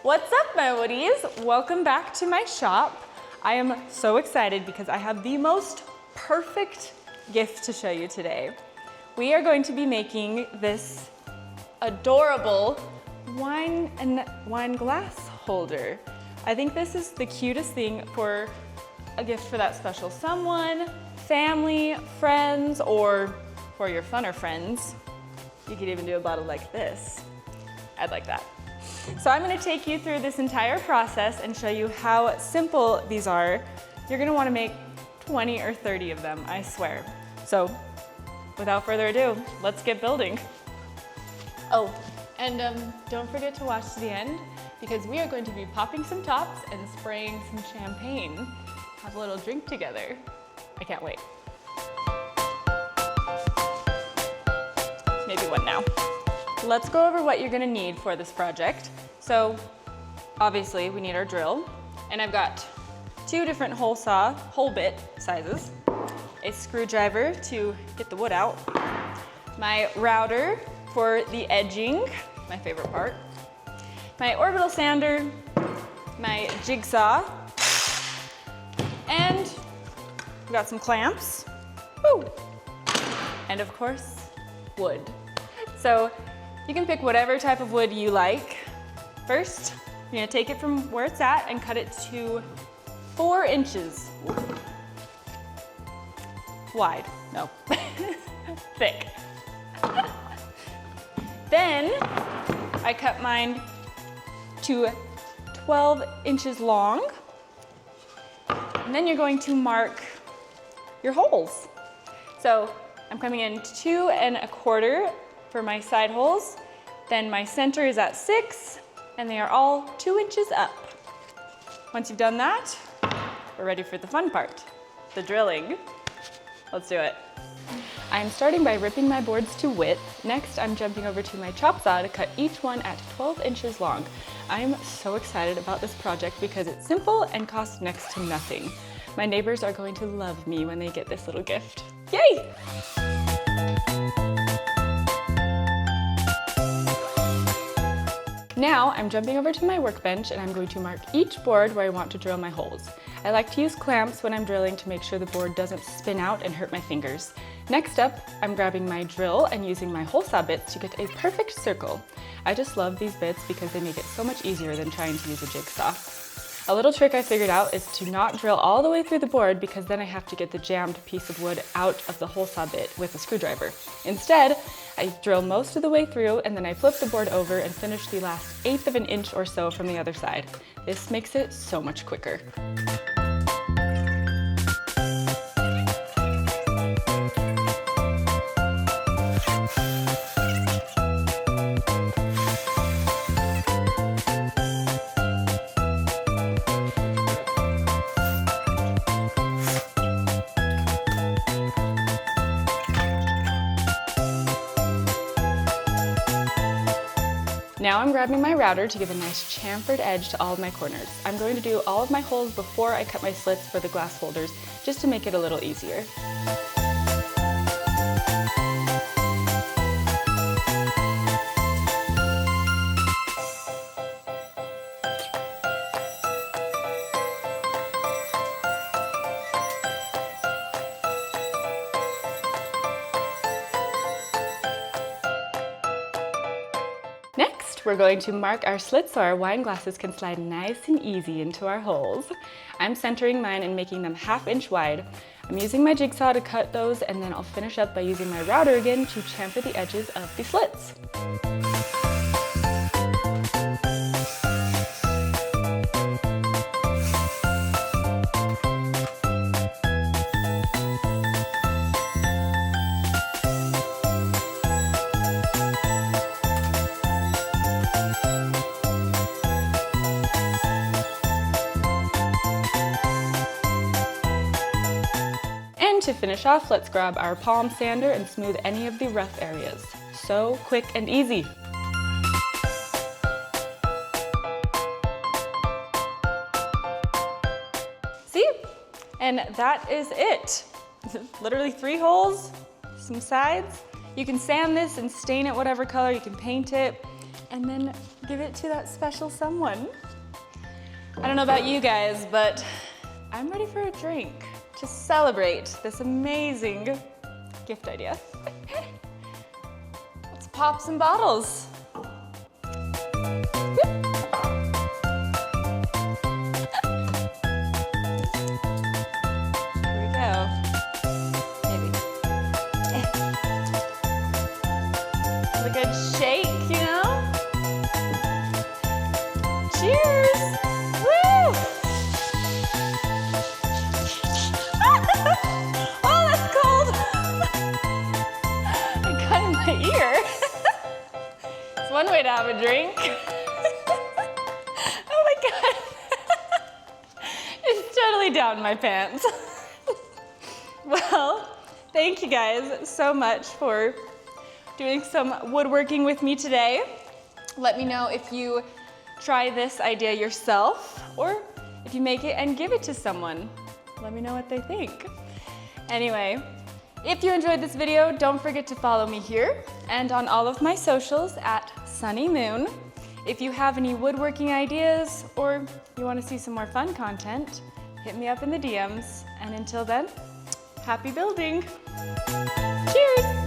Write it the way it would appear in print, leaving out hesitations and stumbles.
What's up, my Woodies? Welcome back to my shop. I am so excited because I have the most perfect gift to show you today. We are going to be making this adorable wine glass holder. I think this is the cutest thing for a gift for that special someone, family, friends, or for your funner friends. You could even do a bottle like this. I'd like that. So I'm gonna take you through this entire process and show you how simple these are. You're gonna wanna make 20 or 30 of them, I swear. So without further ado, let's get building. Oh, and don't forget to watch to the end because we are going to be popping some tops and spraying some champagne. Have a little drink together. I can't wait. Maybe one now. Let's go over what you're gonna need for this project. So obviously we need our drill, and I've got 2 different hole bit sizes, a screwdriver to get the wood out, my router for the edging, my favorite part, my orbital sander, my jigsaw, and we've got some clamps, woo! And of course, wood. So you can pick whatever type of wood you like. First, you're gonna take it from where it's at and cut it to 4 inches wide. No, thick. Then I cut mine to 12 inches long. And then you're going to mark your holes. So I'm coming in 2 1/4 for my side holes. Then my center is at 6, and they are all 2 inches up. Once you've done that, we're ready for the fun part, the drilling. Let's do it. I'm starting by ripping my boards to width. Next, I'm jumping over to my chop saw to cut each one at 12 inches long. I'm so excited about this project because it's simple and costs next to nothing. My neighbors are going to love me when they get this little gift. Yay! Now I'm jumping over to my workbench and I'm going to mark each board where I want to drill my holes. I like to use clamps when I'm drilling to make sure the board doesn't spin out and hurt my fingers. Next up, I'm grabbing my drill and using my hole saw bits to get a perfect circle. I just love these bits because they make it so much easier than trying to use a jigsaw. A little trick I figured out is to not drill all the way through the board because then I have to get the jammed piece of wood out of the hole saw bit with a screwdriver. Instead, I drill most of the way through and then I flip the board over and finish the last 1/8 of an inch or so from the other side. This makes it so much quicker. Now I'm grabbing my router to give a nice chamfered edge to all of my corners. I'm going to do all of my holes before I cut my slits for the glass holders, just to make it a little easier. Next, we're going to mark our slits so our wine glasses can slide nice and easy into our holes. I'm centering mine and making them 1/2 inch wide. I'm using my jigsaw to cut those, and then I'll finish up by using my router again to chamfer the edges of the slits. To finish off, let's grab our palm sander and smooth any of the rough areas. So quick and easy. See? And that is it. Literally 3 holes, some sides. You can sand this and stain it whatever color, you can paint it. and then give it to that special someone. I don't know about you guys, but I'm ready for a drink to celebrate this amazing gift idea. Let's pop some bottles. A good shake, you know? Cheers! Woo! Oh, that's cold! It got in my ear. It's one way to have a drink. Oh my God. It's totally down my pants. Well, thank you guys so much for doing some woodworking with me today. Let me know if you try this idea yourself or if you make it and give it to someone. Let me know what they think. Anyway, if you enjoyed this video, don't forget to follow me here and on all of my socials at Sunny Moon. If you have any woodworking ideas or you want to see some more fun content, hit me up in the DMs. And until then, happy building. Cheers!